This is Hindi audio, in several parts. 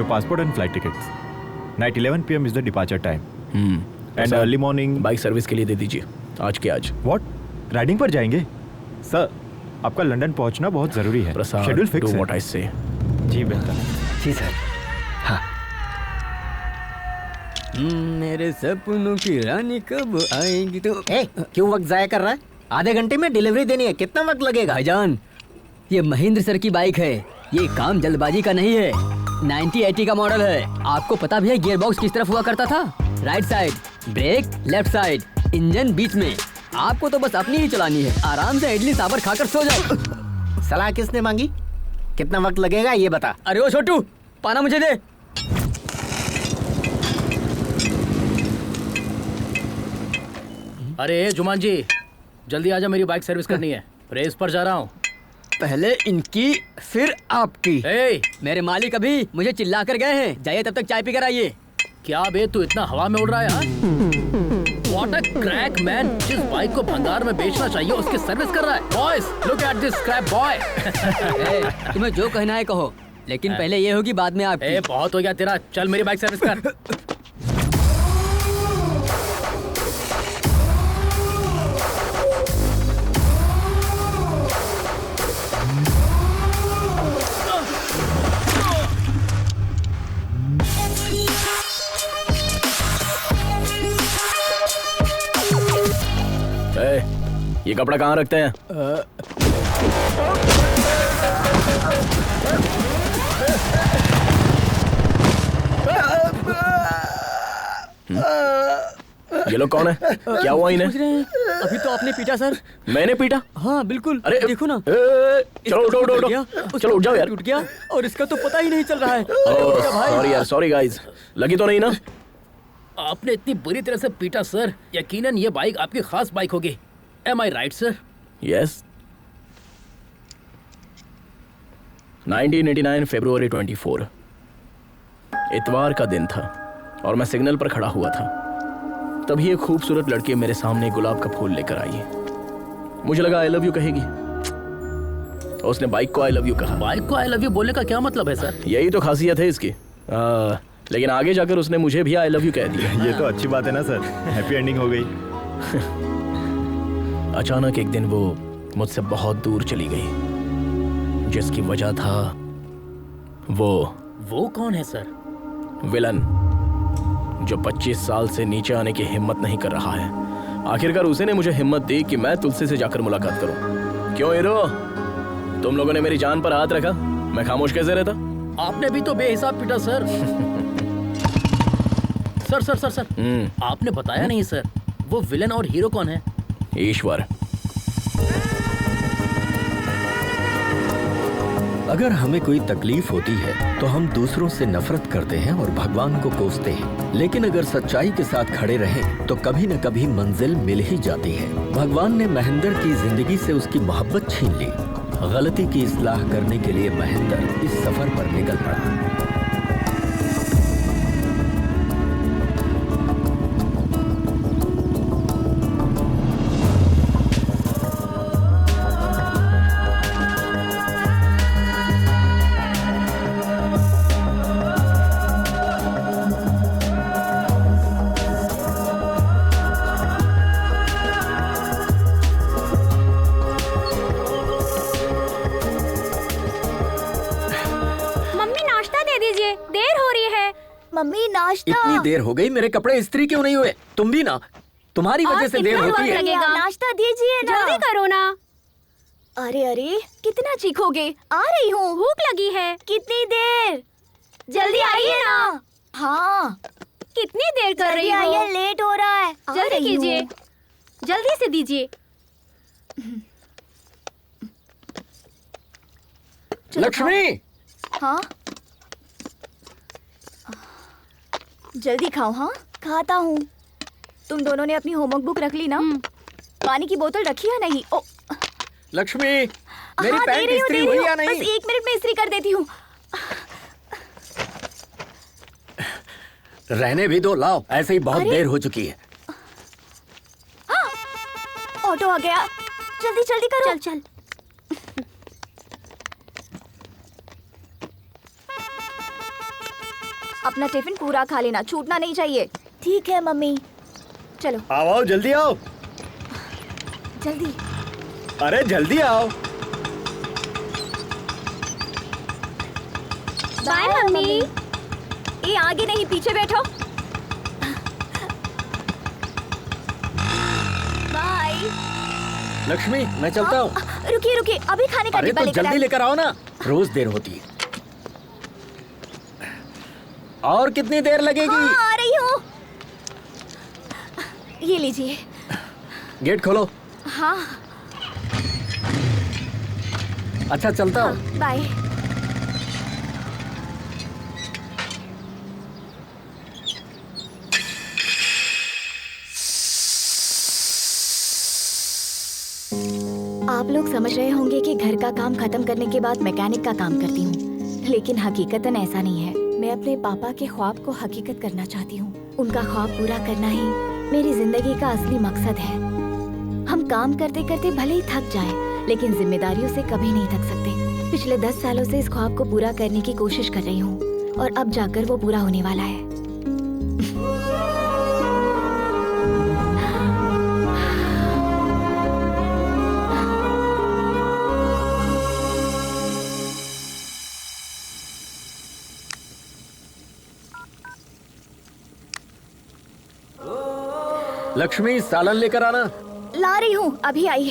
your passport and flight tickets. Night 11 p.m. is the departure time. And early morning. Bike service के लिए दे दीजिए आज के आज. What? राइडिंग पर जाएंगे? सर, आपका लंदन पहुंचना बहुत जरूरी है. प्रसाद, शेड्यूल फिक्स है. do what I say. जी बिल्कुल. जी सर. हाँ. मेरे सपनों की रानी कब आएगी तो. क्यों वक्त जाया कर रहा है? आधे घंटे में डिलीवरी देनी है. कितना वक्त लगेगा? भाईजान, ये महेंद्र सर की बाइक है. ये काम जल्दबाजी का नहीं है. 9080 का मॉडल है. आपको पता भी है गियर बॉक्स किस तरफ हुआ करता था? Right side, brake left side, engine बीच में. आपको तो बस अपनी ही चलानी है. आराम से इडली सांभर खाकर सो जाओ. सलाह किसने मांगी? कितना वक्त लगेगा ये बता. अरे ओ छोटू, पाना मुझे दे. अरे जुमान जी, जल्दी आजा, मेरी बाइक सर्विस करनी है. रेस पर जा रहा हूँ. पहले इनकी फिर आपकी. मेरे मालिक अभी मुझे चिल्ला कर गए हैं. जाइए तब तक चाय पी कर आइए. क्या बे, तू इतना हवा में उड़ रहा है यार? What a crack man! जिस बाइक को भंगार में बेचना चाहिए उसकी सर्विस कर रहा है. Boys, look at this scrap boy. तुम्हें जो कहना है कहो, लेकिन पहले ये होगी बाद में आपकी. बहुत हो गया तेरा. चल मेरी बाइक सर्विस कर. ये कपड़ा कहाँ रखते हैं? ये लोग कौन है? क्या हुआ इन्हें? अभी तो आपने पीटा सर. मैंने पीटा? हाँ बिल्कुल. अरे देखो ना. चलो उठो. चलो उठ जाओ यार. टूट गया और इसका तो पता ही नहीं चल रहा है. सॉरी यार, सॉरी गाइस. लगी तो नहीं ना? आपने इतनी बुरी तरह से पीटा सर. यकीनन ये बाइक आपकी खास बाइक होगी. Am I right, sir? Yes. 1989 फरवरी 24. इतवार का दिन था और मैं सिग्नल पर खड़ा हुआ था. तभी एक खूबसूरत लड़की मेरे सामने गुलाब का फूल लेकर आई. मुझे लगा आई लव यू कहेगी. उसने बाइक को आई लव यू कहा. बाइक को आई लव यू बोलने का क्या मतलब है सर? यही तो खासियत है इसकी. लेकिन आगे जाकर उसने मुझे भी आई लव यू कह दिया. ये तो अच्छी बात है ना सर. हैप्पी एंडिंग हो गई. अचानक एक दिन वो मुझसे बहुत दूर चली गई, जिसकी वजह था वो कौन है सर? विलन, जो 25 साल से नीचे आने की हिम्मत नहीं कर रहा है. आखिरकार उसी ने मुझे हिम्मत दी कि मैं तुलसी से जाकर मुलाकात करूं. क्यों हीरो, तुम लोगों ने मेरी जान पर हाथ रखा, मैं खामोश कैसे रहता? आपने भी तो बेहिसाब पीटा सर. सर. आपने बताया नहीं सर, वो विलन और हीरो कौन है? ईश्वर. अगर हमें कोई तकलीफ होती है तो हम दूसरों से नफरत करते हैं और भगवान को कोसते हैं, लेकिन अगर सच्चाई के साथ खड़े रहें तो कभी न कभी मंजिल मिल ही जाती है. भगवान ने महेंद्र की जिंदगी से उसकी मोहब्बत छीन ली. गलती की इस्लाह करने के लिए महेंद्र इस सफर पर निकल पड़ा. मम्मी नाश्ता. इतनी देर हो गई, मेरे कपड़े इस्त्री क्यों नहीं हुए? तुम भी ना, तुम्हारी वजह से देर होती है. नाश्ता दीजिए ना. जल्दी करो ना. अरे कितना चीखोगे? आ रही हूँ. भूख लगी है. कितनी देर? जल्दी आइए ना. हाँ. कितनी देर कर रही हो? आइए, लेट हो रहा है. जल्दी कीजिए, जल्दी से दीजिए. लक्ष्मी. हाँ जल्दी खाओ. हाँ खाता हूँ. तुम दोनों ने अपनी होमवर्क बुक रख ली ना? पानी की बोतल रखी है नहीं? ओ लक्ष्मी, मेरी पैंट इस्त्री हुई या नहीं? बस 1 मिनट में इस्त्री कर देती हूँ. रहने भी दो, लाओ. ऐसे ही बहुत देर हो चुकी है. ऑटो आ गया. जल्दी जल्दी करो. चल. अपना टिफिन पूरा खा लेना, छूटना नहीं चाहिए। ठीक है मम्मी। चलो आओ आओ, जल्दी आओ। जल्दी। अरे जल्दी आओ। Bye mummy. ये आगे नहीं, पीछे बैठो। बाय। लक्ष्मी, मैं चलता हूँ। रुकिए रुकिए, अभी खाने का अरे डिब्बा तो लेकर जल्दी आइए। लेकर आओ ना, रोज देर होती है। और कितनी देर लगेगी? हाँ, आ रही हूँ। ये लीजिए। गेट खोलो। हाँ अच्छा, चलता हूँ। बाय। आप लोग समझ रहे होंगे कि घर का काम खत्म करने के बाद मैकेनिक का काम करती हूँ, लेकिन हकीकतन ऐसा नहीं है। मैं अपने पापा के ख्वाब को हकीकत करना चाहती हूँ। उनका ख्वाब पूरा करना ही मेरी जिंदगी का असली मकसद है। हम काम करते करते भले ही थक जाएं, लेकिन जिम्मेदारियों से कभी नहीं थक सकते। पिछले 10 सालों से इस ख्वाब को पूरा करने की कोशिश कर रही हूँ और अब जाकर वो पूरा होने वाला है। लक्ष्मी, सालन लेकर आना। ला रही हूँ, अभी आई।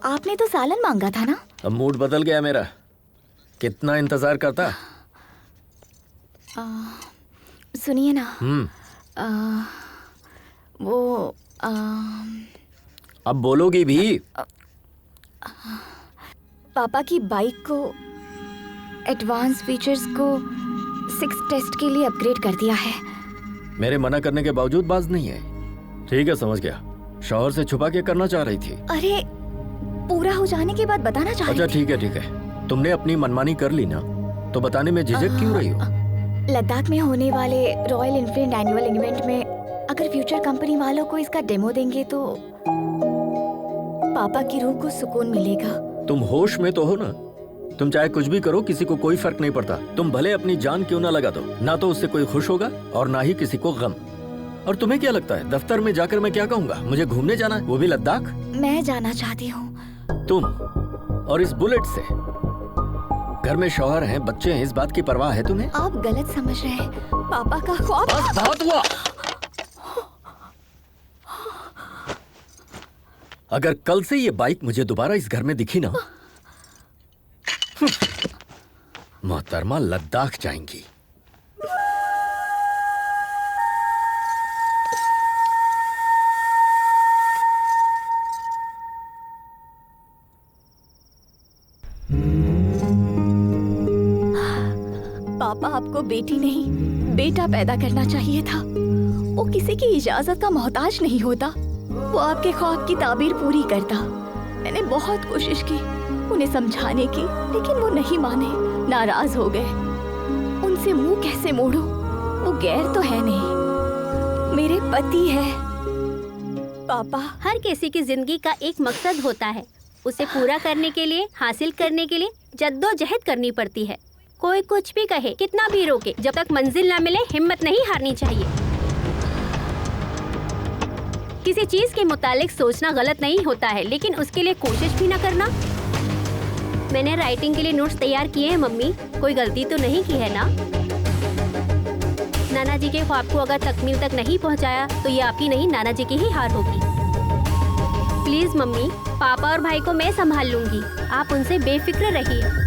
आपने तो सालन मांगा था ना? अब मूड बदल गया मेरा। कितना इंतजार करता। सुनिए ना। वो अब बोलोगी भी? पापा की बाइक को एडवांस फीचर्स को 6 टेस्ट के लिए अपग्रेड कर दिया है। मेरे मना करने के बावजूद बाज नहीं है। ठीक है, समझ गया। शौहर से छुपा के करना चाह रही थी। अरे पूरा हो जाने के बाद बताना चाह रही अच्छा थी। ठीक है ठीक है, तुमने अपनी मनमानी कर ली ना, तो बताने में झिझक क्यों रही हो? लद्दाख में होने वाले रॉयल एनफील्ड एनुअल इवेंट में अगर फ्यूचर कंपनी वालों को इसका डेमो देंगे तो पापा की रूह को सुकून मिलेगा। तुम होश में तो हो ना? तुम चाहे कुछ भी करो, किसी को कोई फर्क नहीं पड़ता। तुम भले अपनी जान क्यों ना लगा दो, ना तो उससे कोई खुश होगा और ना ही किसी को गम। और तुम्हें क्या लगता है, दफ्तर में जाकर मैं क्या कहूँगा? मुझे घूमने जाना है, वो भी लद्दाख। मैं जाना चाहती हूँ। तुम और इस बुलेट से? घर में शौहर हैं, बच्चे हैं, इस बात की परवाह है तुम्हें? आप गलत समझ रहे हैं। पापा का ख्वाब। बस बहुत हुआ। अगर कल से ये बाइक मुझे दोबारा इस घर में दिखी ना, मोहतरमा लद्दाख जाएंगी। पापा आपको बेटी नहीं बेटा पैदा करना चाहिए था। वो किसी की इजाजत का मोहताज नहीं होता। वो आपके ख्वाब की ताबीर पूरी करता। मैंने बहुत कोशिश की उन्हें समझाने की, लेकिन वो नहीं माने, नाराज हो गए। उनसे मुंह कैसे मोड़ूं? वो गैर तो है नहीं, मेरे पति है। पापा, हर किसी की जिंदगी का एक मकसद होता है। उसे पूरा करने के लिए, हासिल करने के लिए जद्दोजहद करनी पड़ती है। कोई कुछ भी कहे, कितना भी रोके, जब तक मंजिल ना मिले हिम्मत नहीं हारनी चाहिए। किसी चीज के मुतालिक सोचना गलत नहीं होता है, लेकिन उसके लिए कोशिश भी ना करना। मैंने राइटिंग के लिए नोट्स तैयार किए हैं मम्मी, कोई गलती तो नहीं की है ना? नाना जी के ख्वाब को अगर तकमील तक नहीं पहुंचाया तो ये आपकी नहीं, नाना जी की ही हार होगी। प्लीज मम्मी, पापा और भाई को मैं संभाल लूंगी, आप उनसे बेफिक्र रहिए।